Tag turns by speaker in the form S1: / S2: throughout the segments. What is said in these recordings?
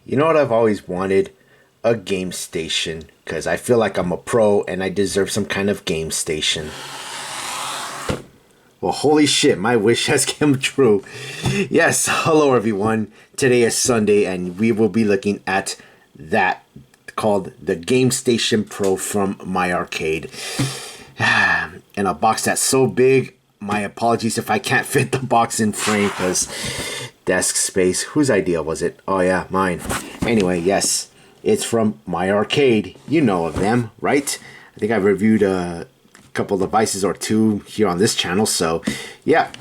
S1: You know what I've always wanted? A game station. Because I feel like I'm a pro and I deserve some kind of game station. Well, holy shit, my wish has come true. Yes, hello everyone. Today is Sunday and we will be looking at that called the Gamestation Pro from MyArcade. And a box that's so big, my apologies if I can't fit the box in frame because desk space. Whose idea was it? Oh yeah, mine. Anyway, yes, it's from MyArcade. You know of them, right? I think I've reviewed a couple devices or two here on this channel, so yeah,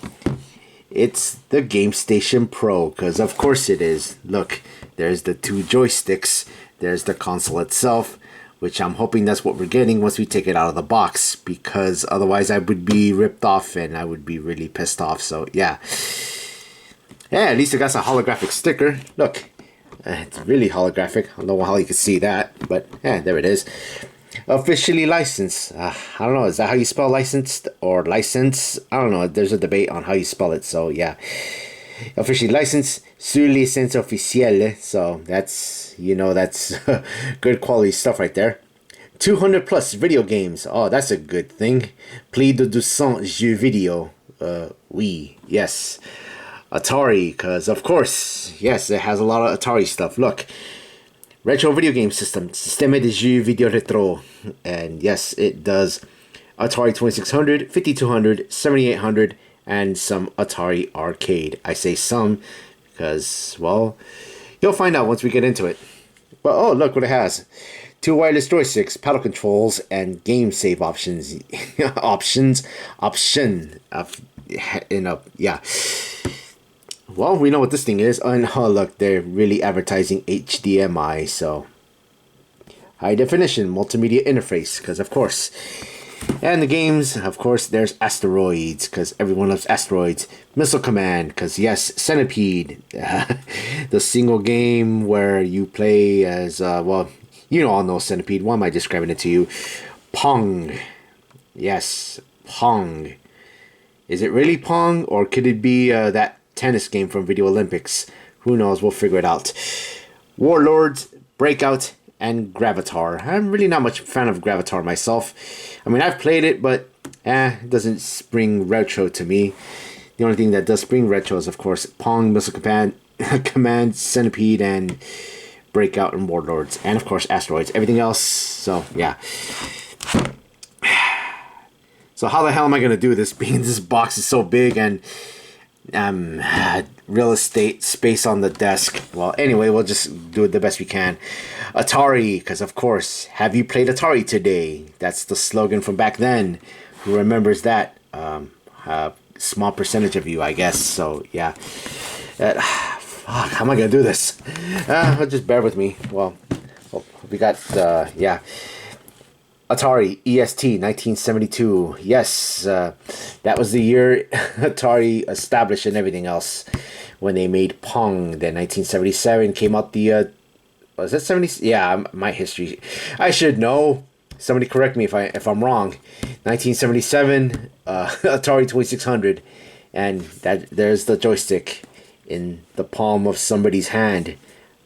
S1: it's the Gamestation Pro, because of course it is. Look, there's the two joysticks, there's the console itself, which I'm hoping that's what we're getting once we take it out of the box, because otherwise I would be ripped off and I would be really pissed off. So yeah, at least it got a holographic sticker. Look, it's really holographic. I don't know how you can see that, but yeah, there it is. Officially licensed. I don't know, is that how you spell licensed or license? I don't know, there's a debate on how you spell it, so yeah. Officially licensed sur licence officielle, so that's, you know, that's good quality stuff right there. 200 plus video games. Oh, that's a good thing. Plus de 200 jeux video. Oui, yes. Atari, because of course, yes, it has a lot of Atari stuff. Look, retro video game system, Système de jeux vidéo rétro, and yes, it does Atari 2600, 5200, 7800, and some Atari Arcade. I say some because, well, you'll find out once we get into it. But oh, look what it has: 2 wireless joysticks, paddle controls, and game save options. Yeah. Well, we know what this thing is, and oh look, they're really advertising HDMI, so high definition multimedia interface, because of course. And the games, of course, there's Asteroids, because everyone loves Asteroids. Missile Command, because yes, Centipede, the single game where you play as, well, you all know Centipede, why am I describing it to you? Pong, yes, Pong. Is it really Pong, or could it be that tennis game from Video Olympics? Who knows, we'll figure it out. Warlords, Breakout, and Gravatar. I'm really not much fan of Gravatar myself. I mean, I've played it, but it doesn't spring retro to me. The only thing that does spring retro is, of course, Pong, Missile Command, Centipede, and Breakout, and Warlords, and of course Asteroids. Everything else, so yeah. So how the hell am I gonna do this, being this box is so big and real estate space on the desk? Well, anyway, we'll just do it the best we can. Atari, because of course, have you played Atari today? That's the slogan from back then. Who remembers that? A small percentage of you, I guess. So yeah. Fuck, how am I gonna do this? Just bear with me. Well, we got yeah. Atari EST 1972. Yes, that was the year Atari established and everything else when they made Pong. Then 1977 came out the was that 70? Yeah, my history, I should know. Somebody correct me if I'm wrong. 1977, Atari 2600, and there's the joystick in the palm of somebody's hand.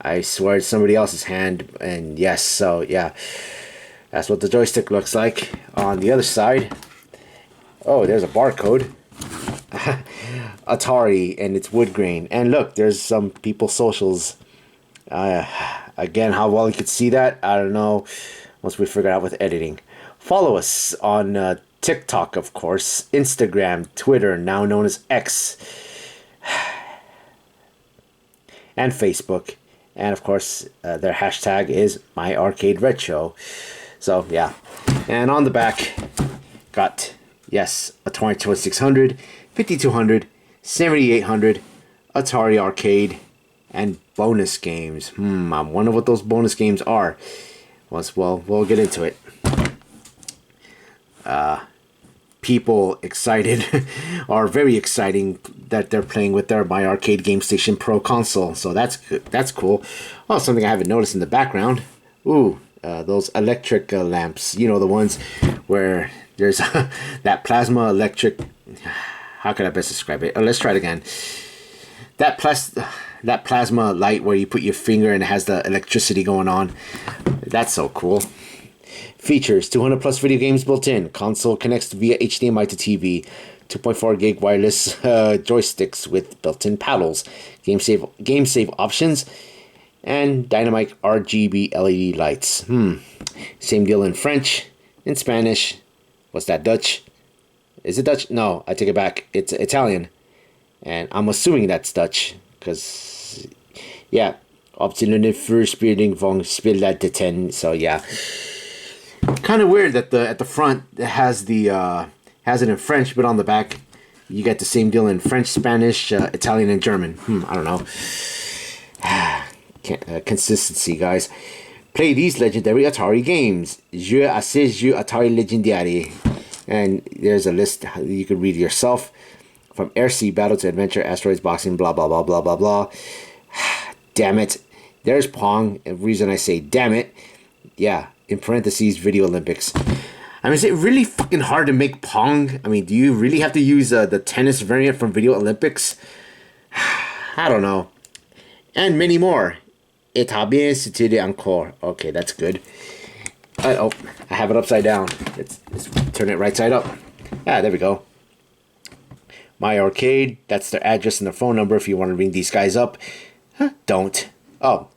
S1: I swear it's somebody else's hand, and yes, so yeah. That's what the joystick looks like. On the other side, oh, there's a barcode. Atari and its wood grain. And look, there's some people's socials. Again, how well you could see that, I don't know. Once we figure out with editing. Follow us on TikTok, of course, Instagram, Twitter, now known as X, and Facebook. And of course, their hashtag is MyArcadeRetro. So yeah, and on the back, got, yes, Atari 2600, 5200, 7800, Atari Arcade, and bonus games. I wonder what those bonus games are. Well, we'll get into it. People excited are very exciting that they're playing with their MyArcade Gamestation Pro console. So that's good. That's cool. Oh, something I haven't noticed in the background. Ooh. Those electric lamps, you know, the ones where there's that plasma electric, how can I best describe it? Let's try it again. That that plasma light where you put your finger and it has the electricity going on. That's so cool. Features: 200 plus video games built in. Console connects via HDMI to TV. 2.4 gig wireless joysticks with built-in paddles. Game save options. And dynamic RGB LED lights. Same deal in French. In Spanish. What's that, Dutch? Is it Dutch? No, I take it back. It's Italian. And I'm assuming that's Dutch. Because, yeah. Op til den voorspieling van spel de 10. So, yeah. Kind of weird that at the front it has has it in French, but on the back you get the same deal in French, Spanish, Italian, and German. I don't know. Consistency, guys. Play these legendary Atari games. Jeux à ces jeux Atari legendary. And there's a list you can read yourself. From Air Sea Battle to Adventure, Asteroids, Boxing, blah blah blah blah blah blah. Damn it. There's Pong. The reason I say damn it, yeah, in parentheses, Video Olympics. I mean, is it really fucking hard to make Pong? I mean, do you really have to use the tennis variant from Video Olympics? I don't know. And many more. Et a bien c'était encore. Okay, that's good. Oh, I have it upside down. Let's turn it right side up. Ah, there we go. MyArcade. That's their address and their phone number if you want to ring these guys up. Don't. Oh.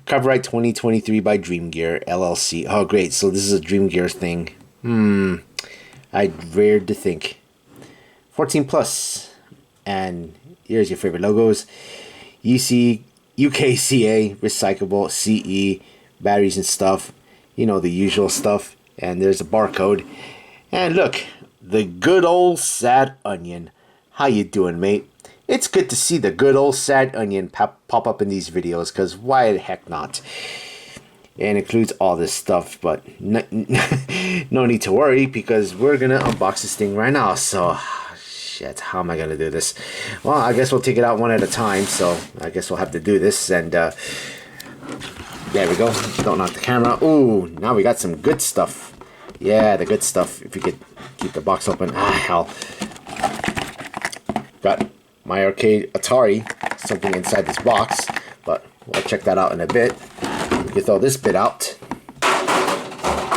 S1: Copyright 2023 by Dream Gear LLC. Oh, great. So this is a Dream Gear thing. I'd rare to think. 14 plus. And here's your favorite logos. UKCA, recyclable, CE, batteries and stuff. You know, the usual stuff. And there's a barcode. And look, the good old sad onion. How you doing, mate? It's good to see the good old sad onion pop up in these videos, because why the heck not? And it includes all this stuff, but no need to worry, because we're going to unbox this thing right now. So, shit, how am I going to do this? Well, I guess we'll take it out one at a time, so I guess we'll have to do this. And there we go. Don't knock the camera. Ooh, now we got some good stuff. Yeah, the good stuff. If you could keep the box open. Ah, hell. Got MyArcade Atari, something inside this box, but we'll check that out in a bit. We can throw this bit out,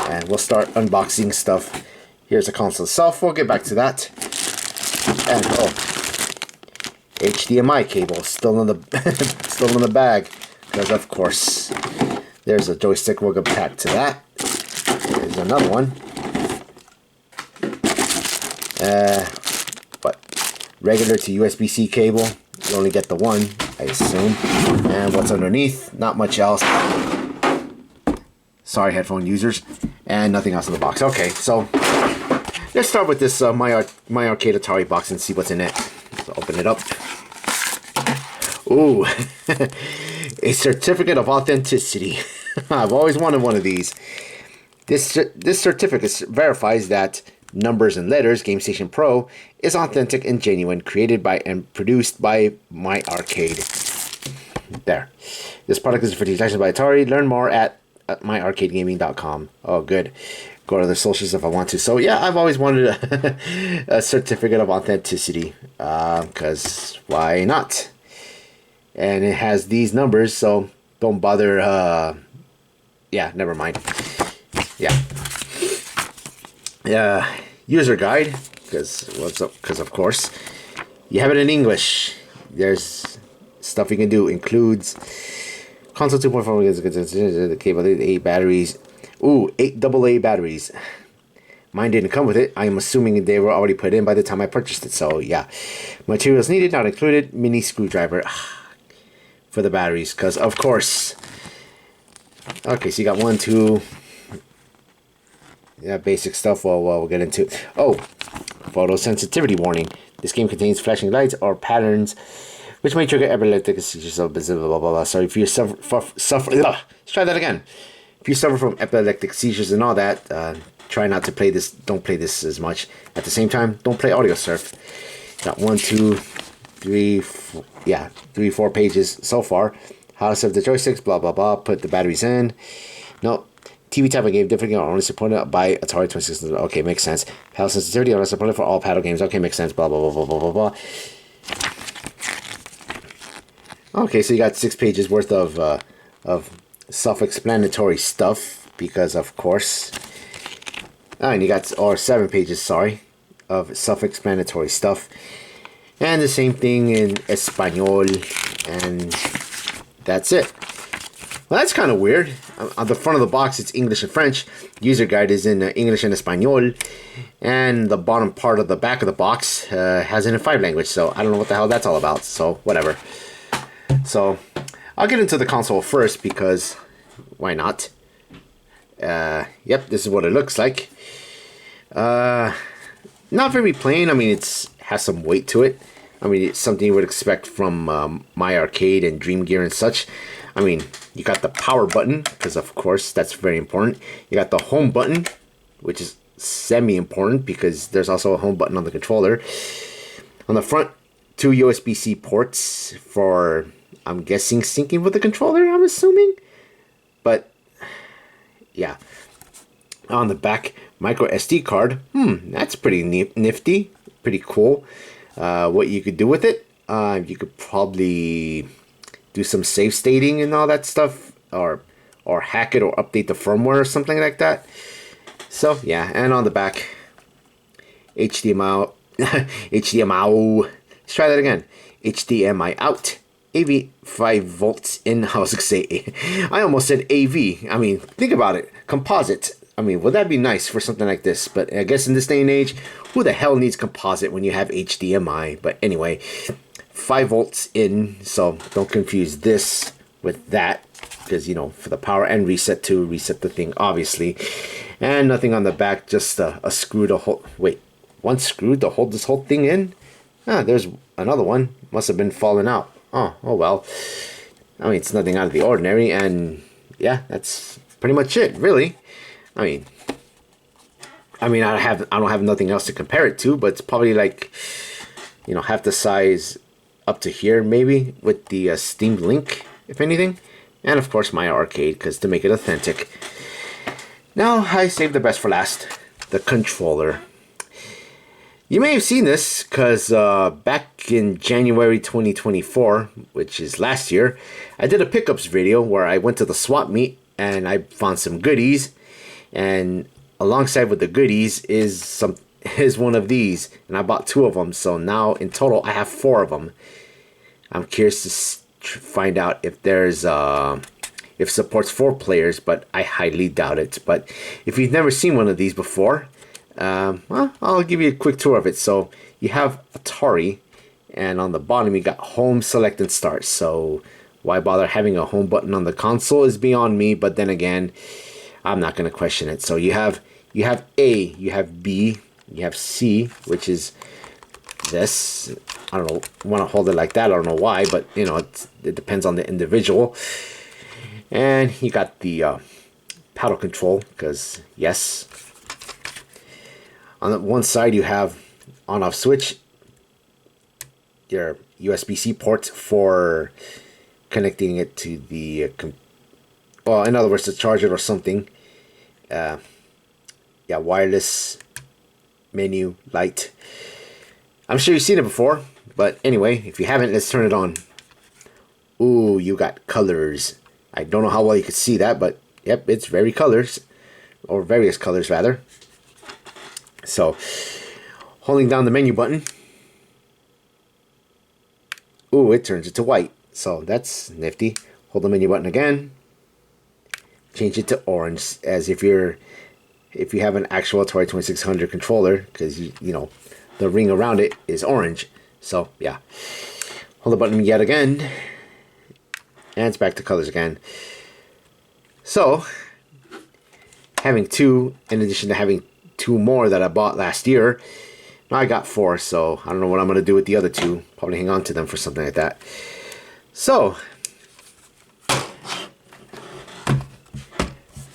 S1: and we'll start unboxing stuff. Here's the console itself. We'll get back to that. And HDMI cable still in the bag, because of course. There's a joystick. We'll go back to that. There's another one. Regular to USB-C cable. You only get the one, I assume. And what's underneath? Not much else. Sorry, headphone users. And nothing else in the box. Okay, so let's start with this MyArcade Atari box and see what's in it. So open it up. Ooh, a certificate of authenticity. I've always wanted one of these. This certificate verifies that Numbers and Letters Gamestation Pro is authentic and genuine, created by and produced by MyArcade. There. This product is for licensed by Atari. Learn more at myarcadegaming.com. Oh, good. Go to their socials if I want to. So, yeah, I've always wanted a certificate of authenticity. Because why not? And it has these numbers, so don't bother. Yeah, never mind. Yeah. User guide, because of course you have it in English. There's stuff you can do. Includes console 2.4, the cable, 8 batteries. Ooh, 8 AA batteries. Mine didn't come with it. I'm assuming they were already put in by the time I purchased it. So yeah, materials needed, not included. Mini screwdriver for the batteries, because of course. Okay, so you got 1, 2. Yeah, basic stuff. Well, we'll get into. Oh, photosensitivity warning. This game contains flashing lights or patterns, which may trigger epileptic seizures. Blah blah blah. So if you suffer, let's try that again. If you suffer from epileptic seizures and all that, try not to play this. Don't play this as much. At the same time, don't play audio surf. Got 1, 2, 3, 4, yeah, 3, 4 pages so far. How to set the joysticks. Blah blah blah. Put the batteries in. No. TV type of game different are only supported by Atari 26. Okay, makes sense. Paddle sensitivity are supported for all paddle games. Okay, makes sense. Blah blah blah blah blah blah blah. Okay, so you got 6 pages worth of self-explanatory stuff because, of course, and you got, or 7 pages, sorry, of self-explanatory stuff, and the same thing in Espanol, and that's it. Well, that's kind of weird. On the front of the box, it's English and French. User guide is in English and Espanol, and the bottom part of the back of the box has it in 5 language. So I don't know what the hell that's all about. So whatever. So I'll get into the console first because why not? Yep, this is what it looks like. Not very plain. I mean, it's has some weight to it. I mean, it's something you would expect from MyArcade and Dream Gear and such. I mean, you got the power button, because of course that's very important. You got the home button, which is semi-important because there's also a home button on the controller. On the front, 2 USB-C ports for, I'm guessing, syncing with the controller, I'm assuming. But, yeah. On the back, micro SD card. That's pretty nifty. Pretty cool. What you could do with it, you could probably do some save stating and all that stuff, or hack it or update the firmware or something like that. So yeah, and on the back, HDMI, HDMI. Let's try that again. HDMI out, AV 5 volts in. I was gonna say, I almost said AV. I mean, think about it, composite. I mean, would that be nice for something like this? But I guess in this day and age, who the hell needs composite when you have HDMI? But anyway, 5 volts in, so don't confuse this with that, because, you know, for the power and reset to reset the thing, obviously. And nothing on the back, just a screw to hold. Wait, one screw to hold this whole thing in? Ah, there's another one. Must have been falling out. Oh well. I mean, it's nothing out of the ordinary, and yeah, that's pretty much it, really. I mean, I don't have nothing else to compare it to, but it's probably like, you know, half the size up to here, maybe, with the Steam Link, if anything. And of course, MyArcade, because to make it authentic. Now, I saved the best for last, the controller. You may have seen this, because back in January 2024, which is last year, I did a pickups video where I went to the swap meet, and I found some goodies, and alongside with the goodies is one of these, and I bought 2 of them, so now in total I have 4 of them. I'm curious to find out if there's if supports 4 players, but I highly doubt it. But if you've never seen one of these before, well, I'll give you a quick tour of it. So you have Atari, and on the bottom you got home, select, and start. So why bother having a home button on the console is beyond me, but then again, I'm not going to question it. So you have A, you have B, you have C, which is this. I don't know, want to hold it like that, I don't know why, but you know, it depends on the individual. And you got the paddle control, because yes. On the one side you have on-off switch, your USB-C ports for connecting it to the well, in other words, to charge it or something. Yeah, wireless menu light. I'm sure you've seen it before, but anyway, if you haven't, let's turn it on. Ooh, you got colors. I don't know how well you could see that, but yep, it's very colors, or various colors rather. So, holding down the menu button, ooh, it turns it to white. So that's nifty. Hold the menu button again. Change it to orange, as if you have an actual Atari 2600 controller, because you know the ring around it is orange. So yeah, hold the button yet again, and it's back to colors again. So having 2, in addition to having 2 more that I bought last year, now I got 4. So I don't know what I'm gonna do with the other 2. Probably hang on to them for something like that. So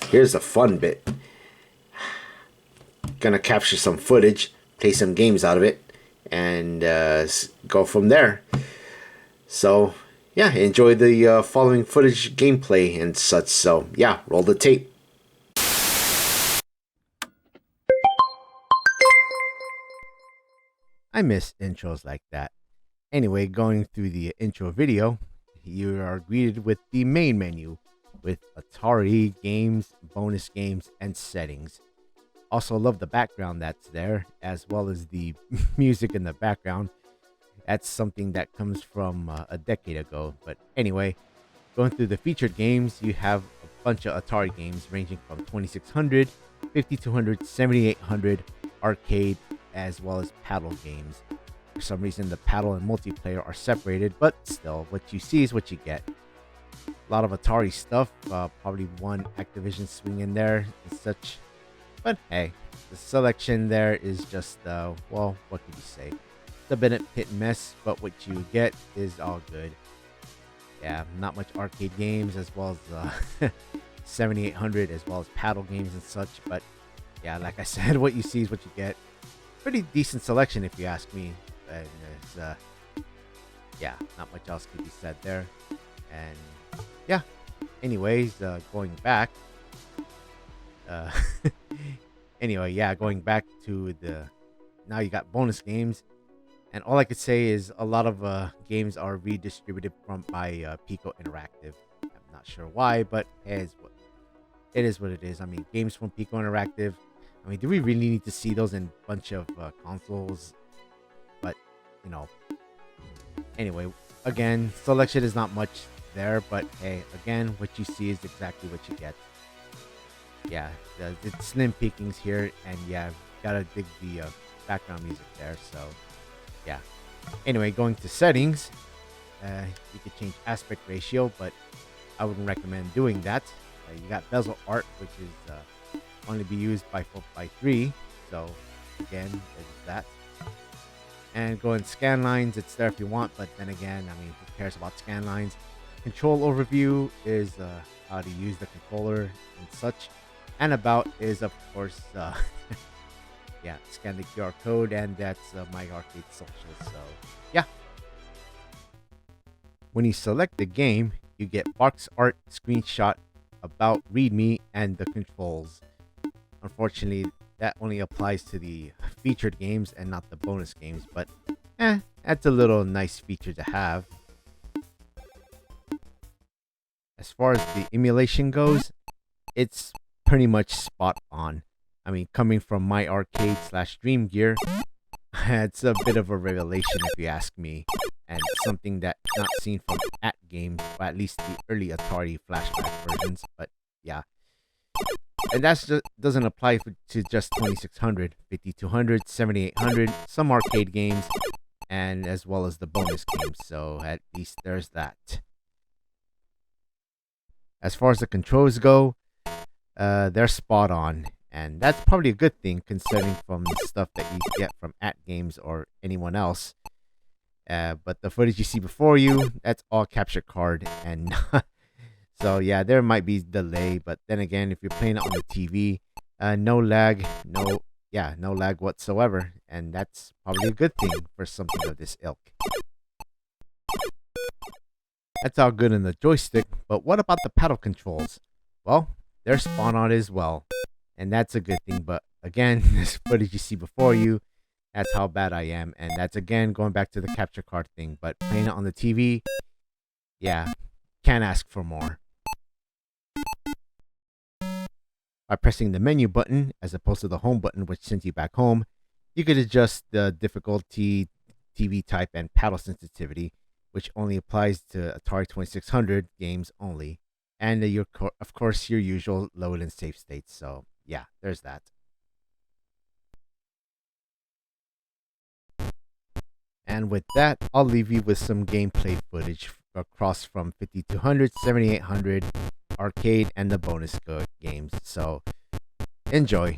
S1: here's the fun bit. Gonna capture some footage, play some games out of it, and go from there. So yeah, enjoy the following footage, gameplay and such. So yeah, roll the tape. I miss intros like that. Anyway, going through the intro video, you are greeted with the main menu with Atari games, bonus games, and settings. Also, love the background that's there, as well as the music in the background. That's something that comes from a decade ago. But anyway, going through the featured games, you have a bunch of Atari games ranging from 2600, 5200, 7800, arcade, as well as paddle games. For some reason, the paddle and multiplayer are separated, but still, what you see is what you get. A lot of Atari stuff, probably one Activision swing in there and such. But hey, the selection there is just, well, what can you say? It's a bit of hit and miss, but what you get is all good. Yeah, not much arcade games, as well as 7800, as well as paddle games and such. But yeah, like I said, what you see is what you get. Pretty decent selection, if you ask me. And there's, yeah, not much else could be said there. And yeah, anyways, going back. Anyway, yeah, going back to now you got bonus games, and all I could say is a lot of games are redistributed by Pico Interactive. I'm not sure why, but it is what it is. I mean, games from Pico Interactive. I mean, do we really need to see those in a bunch of consoles? But you know, anyway, again, selection is not much there, but hey, again, what you see is exactly what you get. Yeah, the slim pickings here, and yeah, gotta dig the background music there. So yeah, anyway, going to settings, you could change aspect ratio, but I wouldn't recommend doing that. You got bezel art, which is only be used by 4x3, so again, there's that. And going scan lines, it's there if you want, but then again, I mean, who cares about scan lines? Control overview is how to use the controller and such. And about is, of course, yeah, scan the QR code, and that's MyArcade Social. So, yeah. When you select the game, you get box art, screenshot, about, readme, and the controls. Unfortunately, that only applies to the featured games and not the bonus games, but that's a little nice feature to have. As far as the emulation goes, it's pretty much spot on. I mean, coming from MyArcade / Dream Gear, it's a bit of a revelation if you ask me, and something that's not seen from at games, or at least the early Atari flashback versions. But yeah, and that doesn't apply to just 2600, 5200, 7800, some arcade games, and as well as the bonus games. So at least there's that. As far as the controls go, they're spot on, and that's probably a good thing considering from the stuff that you get from at games or anyone else. But the footage you see before you, that's all capture card, and so yeah, there might be delay, but then again, if you're playing it on the TV, no lag, no lag whatsoever, and that's probably a good thing for something of this ilk. That's all good in the joystick, but what about the paddle controls? Well, they're spot on as well, and that's a good thing. But again, this footage you see before you, that's how bad I am, and that's again going back to the capture card thing. But playing it on the TV, yeah, can't ask for more. By pressing the menu button as opposed to the home button, which sends you back home, you could adjust the difficulty, TV type, and paddle sensitivity, which only applies to Atari 2600 games only. And of course, your usual load and save states. So yeah, there's that. And with that, I'll leave you with some gameplay footage across from 5200, 7800, arcade, and the bonus games. So enjoy.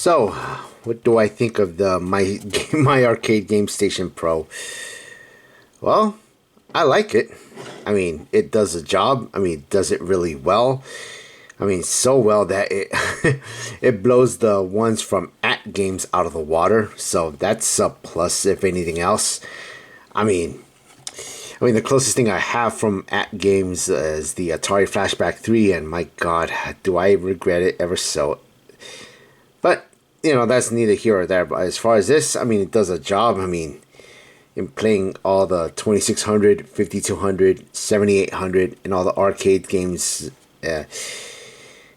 S1: So, what do I think of the MyArcade Gamestation Pro? Well, I like it. I mean, it does a job. I mean, it does it really well. I mean, so well that it it blows the ones from At Games out of the water. So that's a plus, if anything else. I mean, the closest thing I have from At Games is the Atari Flashback 3, and my God, do I regret it ever so. But, you know, that's neither here or there. But as far as this, I mean, it does a job. I mean, in playing all the 2600, 5200, 7800, and all the arcade games, I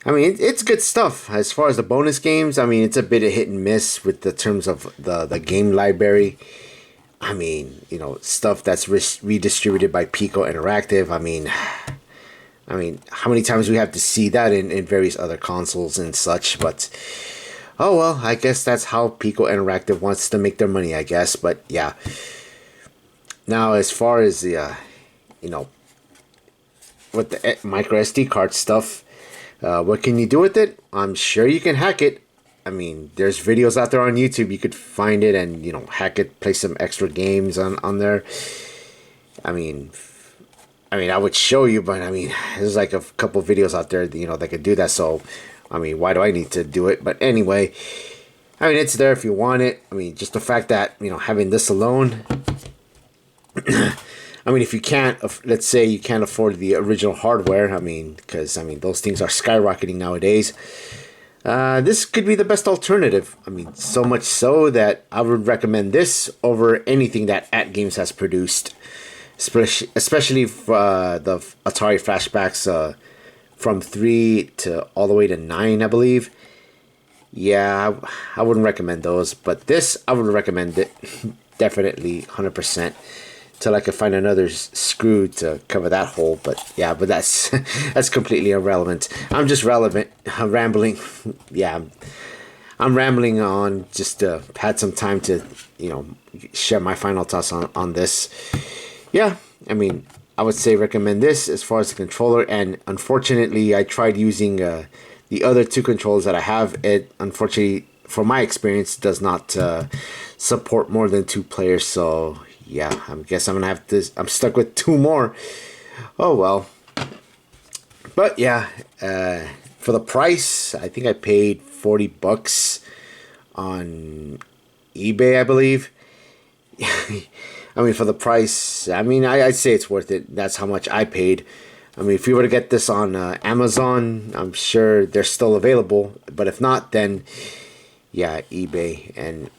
S1: mean, it's good stuff. As far as the bonus games, I mean, it's a bit of hit and miss with the terms of the game library. I mean, you know, stuff that's redistributed by Pico Interactive. I mean, how many times we have to see that in various other consoles and such, but oh well, I guess that's how Pico Interactive wants to make their money, I guess. But yeah. Now, as far as the, you know, with the micro SD card stuff, what can you do with it? I'm sure you can hack it. I mean, there's videos out there on YouTube. You could find it and, you know, hack it, play some extra games on there. I mean, I would show you, but I mean, there's like a couple videos out there, you know, that could do that. So, I mean, why do I need to do it? But anyway, I mean, it's there if you want it. I mean, just the fact that, you know, having this alone, I mean, if you can't, let's say you can't afford the original hardware, I mean, because, I mean, those things are skyrocketing nowadays. This could be the best alternative. I mean, so much so that I would recommend this over anything that At Games has produced, especially for the Atari Flashbacks from 3 to all the way to 9, I believe. Yeah, I wouldn't recommend those, but this I would recommend it definitely 100%. Till I could find another screw to cover that hole, but yeah, but that's that's completely irrelevant. I'm just rambling. Yeah, I'm rambling on just to had some time to, you know, share my final thoughts on this. Yeah, I mean, I would say recommend this as far as the controller, and unfortunately, I tried using the other two controllers that I have. It unfortunately, from my experience, does not support more than 2 players. So yeah, I guess I'm gonna have to. I'm stuck with 2 more. Oh well. But yeah, for the price, I think I paid $40 on eBay, I believe. I mean, for the price, I mean, I'd say it's worth it. That's how much I paid. I mean, if you were to get this on Amazon, I'm sure they're still available. But if not, then yeah, eBay. And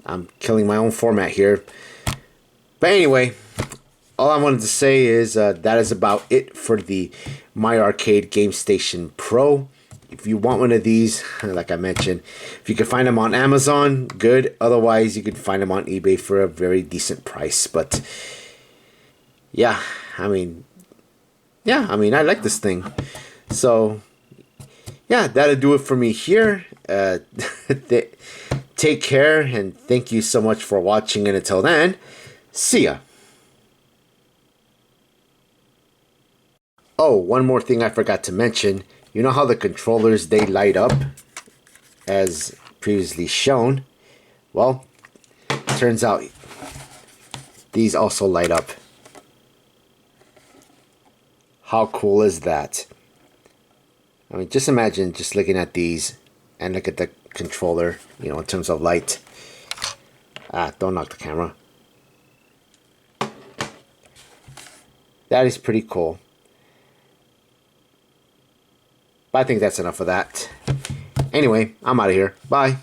S1: I'm killing my own format here. But anyway, all I wanted to say is that is about it for the MyArcade Gamestation Pro. If you want one of these, like I mentioned, if you can find them on Amazon, good. Otherwise, you can find them on eBay for a very decent price. But yeah, I mean, I like this thing. So yeah, that'll do it for me here. Take care, and thank you so much for watching. And until then, see ya. Oh, one more thing I forgot to mention. You know how the controllers, they light up as previously shown? Well, turns out these also light up. How cool is that? I mean, just imagine just looking at these and look at the controller, you know, in terms of light. Don't knock the camera. That is pretty cool. But I think that's enough of that. Anyway, I'm out of here. Bye.